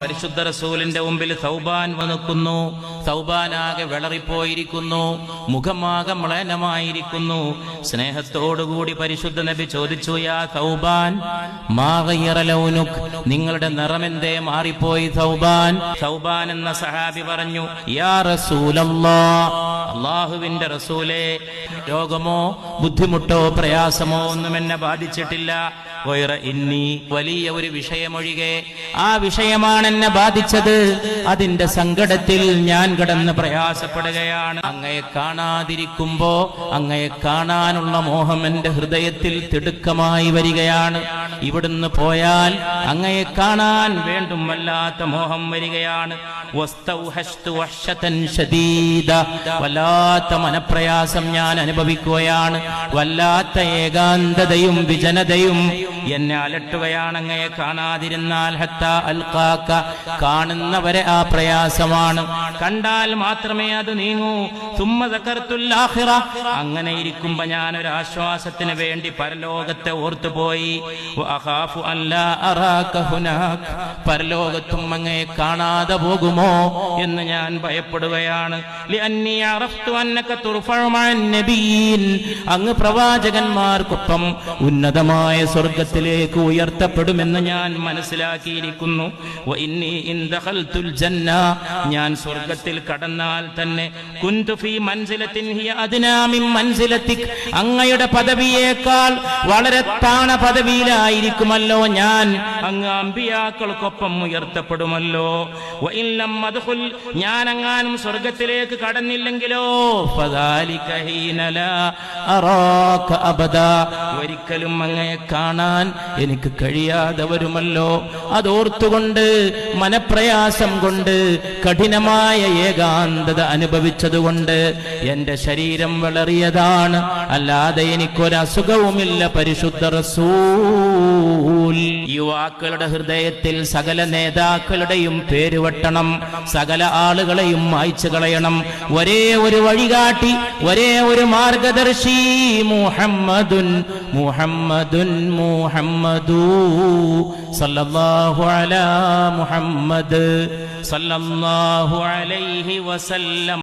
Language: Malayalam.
പരിശുദ്ധ റസൂലിന്റെ മുമ്പിൽ സൗബാൻ വന്നിക്കുന്നു. സൗബാനാകെ വിളറിപ്പോയിരിക്കുന്നു, മുഖമാകെ മ്ലേനമായിരിക്കുന്നു. സ്നേഹത്തോടുകൂടി പരിശുദ്ധ നബി ചോദിച്ചു, യാ സൗബാൻ മാ ഗയ്യറ ലൗനുക്, നിങ്ങളുടെ നിറമെന്തേ മാറിപ്പോയി സൗബാൻ? സൗബാൻ എന്ന സഹാബി പറഞ്ഞു, യാ റസൂലല്ലാഹ്, അല്ലാഹുവിന്റെ റസൂലേ, രോഗമോ ബുദ്ധിമുട്ടോ പ്രയാസമോ ഒന്നും എന്നെ ബാധിച്ചിട്ടില്ല. വലിയ ഒരു വിഷയമൊഴികെ, ആ വിഷയമാണ് എന്നെ ബാധിച്ചത്. അതിന്റെ സങ്കടത്തിൽ ഞാൻ കിടന്ന് പ്രയാസപ്പെടുകയാണ്. അങ്ങയെ കാണാതിരിക്കുമ്പോ അങ്ങയെ കാണാനുള്ള മോഹം എന്റെ ഹൃദയത്തിൽ തിടുക്കമായി വരികയാണ്. ഇവിടുന്ന് പോയാൽ അങ്ങയെ കാണാൻ വേണ്ടും വല്ലാത്ത മോഹം വരികയാണ്. വല്ലാത്ത മനപ്രയാസം ഞാൻ അനുഭവിക്കുകയാണ്. വല്ലാത്ത ഏകാന്തതയും വിജനതയും എന്നെ അലട്ടുകയാണ് അങ്ങയെ കാണാതിരുന്നാൽ. ഹത്താ അൽഖാക, കാണുന്നവരെ ആ പ്രയാസമാണ്, കണ്ടാൽ മാത്രമേ അത് നീങ്ങൂ. സുമ്മ ദക്കർതുൽ ആഖിറ, അങ്ങനെ ഇരിക്കുമ്പോ ഞാൻ ഒരു ആശ്വാസത്തിന് വേണ്ടി പരലോകത്തെ ഓർത്തുപോയി. വഅഖാഫു അല്ലാ അറാക ഹുനാക, പരലോകത്തും അങ്ങയെ കാണാതെ പോകുമോ എന്ന് ഞാൻ ഭയപ്പെടുകയാണ്. ലിഅന്നി അറഫ്തു അന്നക തുർഫഉ മഅൻ നബിയ്യിൻ, അങ്ങ് പ്രവാചകന്മാർക്കൊപ്പം ഉന്നതമായ സ്വർഗ്ഗത്തിലേക്ക് ഉയർത്തപ്പെടുമെന്ന് ഞാൻ മനസ്സിലാക്കിയിരിക്കുന്നു. വഇന്നി ഇൻ ദഖൽതുൽ ജന്ന, ഞാൻ സ്വർഗ്ഗത്തിൽ കടന്നാൽ തന്നെ കുന്തു ഫീ മൻസിലത്തിൻ ഹിയ അദ്നാ മിൻ മൻസിലതിക്, അങ്ങയുടെ പദവിയേക്കാൾ വളരെ താണ പദവിയിലായിരിക്കുമല്ലോ ഞാൻ. അങ്ങ് അമ്പിയാക്കൾക്കൊപ്പം ഉയർത്തപ്പെടുമല്ലോ. വഇൻ ലം അദ്ഖുൽ, ഞാൻ അങ്ങാനും സ്വർഗ്ഗത്തിലേക്ക് കടന്നില്ലെങ്കിലോ, ഫദാലിക ഹീന ലാ അറാക അബദാ, ഒരിക്കലും അങ്ങയെ കാണാൻ എനിക്ക് കഴിയാതെ വരുമല്ലോ. അതോർത്തുകൊണ്ട്, മനപ്രയാസം കൊണ്ട്, കഠിനമായ ഏകാന്തത അനുഭവിച്ചതുകൊണ്ട് എന്റെ ശരീരം വളറിയതാണ്, അല്ലാതെ എനിക്കൊരസുഖവുമില്ല. പരിശുദ്ധ റസൂൽ, യുവാക്കളുടെ ഹൃദയത്തിൽ സകല നേതാക്കളുടെയും പേര് വെട്ടണം, സകല ആളുകളെയും മായ്ച്ചു കളയണം. ഒരേ ഒരു വഴികാട്ടി, ഒരേ ഒരു മാർഗദർശി, മുഹമ്മദുൻ മുഹമ്മദുൻ മുഹമ്മദു സല്ലല്ലാഹു അലാ മുഹമ്മദ് സല്ലല്ലാഹു അലൈഹി വസല്ലം.